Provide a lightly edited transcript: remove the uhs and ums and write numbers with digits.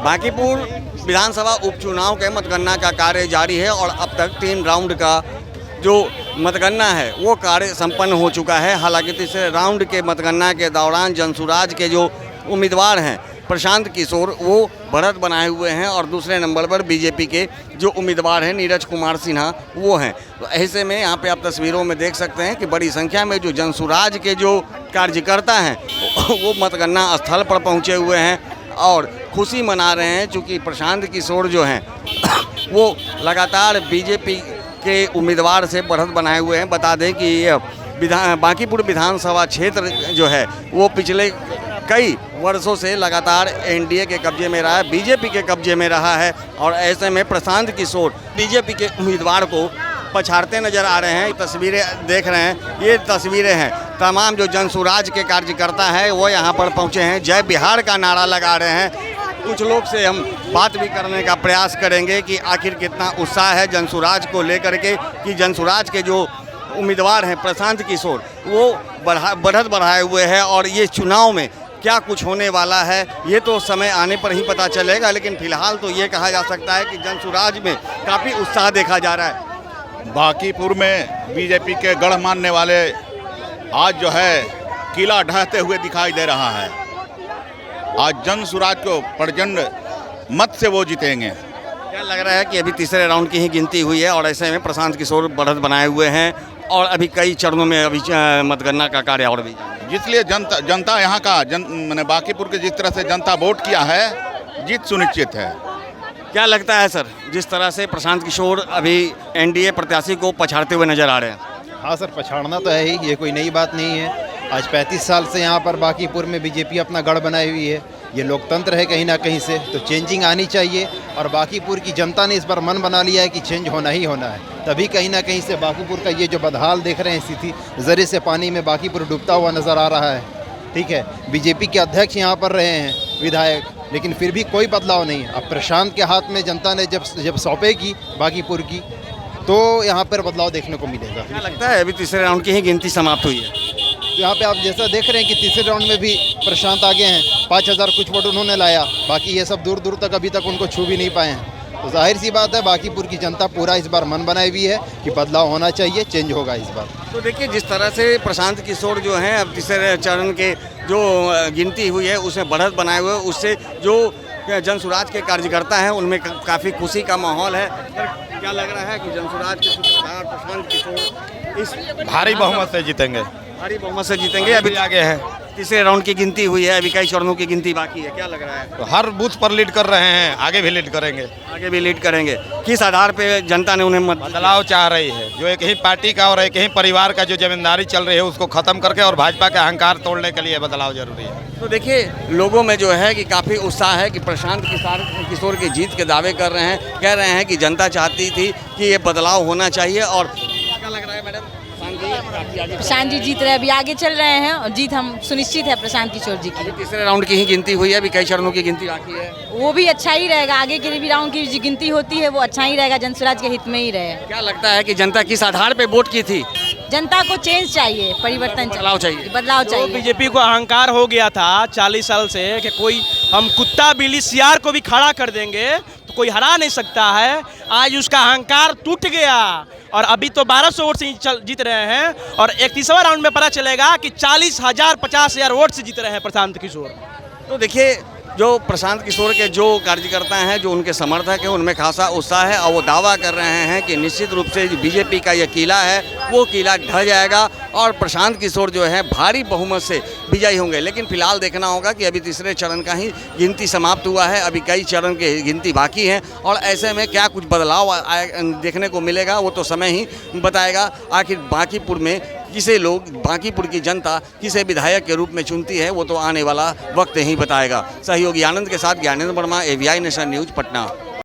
बांकीपुर विधानसभा उपचुनाव के मतगणना का कार्य जारी है और अब तक 3 राउंड का जो मतगणना है वो कार्य संपन्न हो चुका है। हालांकि तीसरे राउंड के मतगणना के दौरान जनसुराज के जो उम्मीदवार हैं प्रशांत किशोर वो बढ़त बनाए हुए हैं और दूसरे नंबर पर बीजेपी के जो उम्मीदवार हैं नीरज कुमार सिन्हा वो हैं। तो ऐसे में यहाँ पे आप तस्वीरों में देख सकते हैं कि बड़ी संख्या में जो जनसुराज के जो कार्यकर्ता हैं वो मतगणना स्थल पर पहुँचे हुए हैं और खुशी मना रहे हैं, चूँकि प्रशांत किशोर जो हैं वो लगातार बीजेपी के उम्मीदवार से बढ़त बनाए हुए हैं। बता दें कि ये बांकीपुर विधानसभा क्षेत्र जो है वो पिछले कई वर्षों से लगातार एनडीए के कब्जे में रहा है, बीजेपी के कब्जे में रहा है और ऐसे में प्रशांत किशोर बीजेपी के उम्मीदवार को पछाड़ते नजर आ रहे हैं। तस्वीरें देख रहे हैं, ये तस्वीरें हैं तमाम जो जनसुराज के कार्यकर्ता हैं वो यहाँ पर पहुँचे हैं, जय बिहार का नारा लगा रहे हैं। कुछ लोग से हम बात भी करने का प्रयास करेंगे कि आखिर कितना उत्साह है जनसुराज को लेकर के, कि जनसुराज के जो उम्मीदवार हैं प्रशांत किशोर वो बढ़त बढ़ाए हुए हैं और ये चुनाव में क्या कुछ होने वाला है ये तो समय आने पर ही पता चलेगा। लेकिन फिलहाल तो ये कहा जा सकता है कि जनसुराज में काफ़ी उत्साह देखा जा रहा है। बांकीपुर में बीजेपी के गढ़ मानने वाले आज जो है किला ढहते हुए दिखाई दे रहा है। आज जनसुराज को प्रचंड मत से वो जीतेंगे। क्या लग रहा है कि अभी तीसरे राउंड की ही गिनती हुई है और ऐसे में प्रशांत किशोर बढ़त बनाए हुए हैं और अभी कई चरणों में अभी मतगणना का कार्य और भी, जिसलिए जनता यहाँ का मैंने बांकीपुर के जिस तरह से जनता वोट किया है जीत सुनिश्चित है। क्या लगता है सर, जिस तरह से प्रशांत किशोर अभी एनडीए प्रत्याशी को पछाड़ते हुए नजर आ रहे हैं? हाँ सर, पछाड़ना तो है ही, ये कोई नई बात नहीं है। आज 35 साल से यहाँ पर बांकीपुर में बीजेपी अपना गढ़ बनाई हुई है। ये लोकतंत्र है कहीं ना कहीं से, तो चेंजिंग आनी चाहिए और बांकीपुर की जनता ने इस बार मन बना लिया है कि चेंज होना ही होना है। तभी कहीं ना कहीं से बांकीपुर का ये जो बदहाल देख रहे हैं स्थिति, ज़रे से पानी में बांकीपुर डूबता हुआ नज़र आ रहा है। ठीक है, बीजेपी के अध्यक्ष यहाँ पर रहे हैं विधायक, लेकिन फिर भी कोई बदलाव नहीं है। अब प्रशांत के हाथ में जनता ने जब सौंपेगी बांकीपुर की तो यहाँ पर बदलाव देखने को मिलेगा। क्या लगता है अभी तीसरे राउंड की ही गिनती समाप्त हुई है? तो यहाँ पे आप जैसा देख रहे हैं कि तीसरे राउंड में भी प्रशांत आगे हैं, 5000 कुछ वोट उन्होंने लाया, बाकी ये सब दूर दूर तक अभी तक उनको छू भी नहीं पाए हैं। तो जाहिर सी बात है बांकीपुर की जनता पूरा इस बार मन बनाई हुई है कि बदलाव होना चाहिए, चेंज होगा इस बार। तो देखिए जिस तरह से प्रशांत किशोर जो हैं अब तीसरे चरण के जो गिनती हुई है उसमें बढ़त बनाए हुए, उससे जो जनसुराज के कार्यकर्ता हैं उनमें काफ़ी खुशी का माहौल है। क्या लग रहा है कि जनसुराज के सूत्रधार प्रशांत किशोर इस भारी बहुमत से जीतेंगे? भारी बहुमत से जीतेंगे। अभी आगे है, तीसरे राउंड की गिनती हुई है, अभी कई चरणों की गिनती बाकी है। क्या लग रहा है? तो हर बूथ पर लीड कर रहे हैं, आगे भी लीड करेंगे। आगे भी लीड करेंगे। किस आधार पे जनता ने उन्हें मत? बदलाव चाह रही है, जो एक ही पार्टी का और एक ही परिवार का जो जमींदारी चल रही है उसको खत्म करके और भाजपा के अहंकार तोड़ने के लिए बदलाव जरूरी है। तो देखिए लोगों में जो है कि काफ़ी उत्साह है कि प्रशांत किशोर की जीत के दावे कर रहे हैं, कह रहे हैं कि जनता चाहती थी कि ये बदलाव होना चाहिए। और क्या लग रहा है मैडम? प्रशांत जी जीत रहे हैं, अभी आगे चल रहे हैं और जीत हम सुनिश्चित है प्रशांत किशोर जी की। तीसरे राउंड की ही गिनती हुई है, अभी कई चरणों की गिनती बाकी है। वो भी अच्छा ही रहेगा, आगे के भी राउंड की गिनती होती है वो अच्छा ही रहेगा, जनसुराज के हित में ही रहे। क्या लगता है कि जनता किस आधार पे वोट की थी? जनता को चेंज चाहिए, परिवर्तन बदलाव चाहिए, बदलाव चाहिए। बीजेपी को अहंकार हो गया था 40 साल से कि कोई हम कुत्ता बिल्ली सियार को भी खड़ा कर देंगे तो कोई हरा नहीं सकता है। आज उसका अहंकार टूट गया और अभी तो 1200 वोट से जीत रहे हैं और 31वां राउंड में पता चलेगा कि 40,000 50,000 वोट से जीत रहे हैं प्रशांत किशोर। तो देखिए जो प्रशांत किशोर के जो कार्यकर्ता हैं, जो उनके समर्थक हैं, उनमें खासा उत्साह है और वो दावा कर रहे हैं कि निश्चित रूप से बीजेपी का यह किला है वो किला ढह जाएगा और प्रशांत किशोर जो है भारी बहुमत से विजयी होंगे। लेकिन फिलहाल देखना होगा कि अभी तीसरे चरण का ही गिनती समाप्त हुआ है, अभी कई चरण की गिनती बाकी हैं और ऐसे में क्या कुछ बदलाव देखने को मिलेगा वो तो समय ही बताएगा। आखिर बांकीपुर में किसे लोग, बांकीपुर की जनता किसे विधायक के रूप में चुनती है वो तो आने वाला वक्त ही बताएगा। सहयोगी आनंद के साथ Gyanendra Verma, AVI nation news, Patna.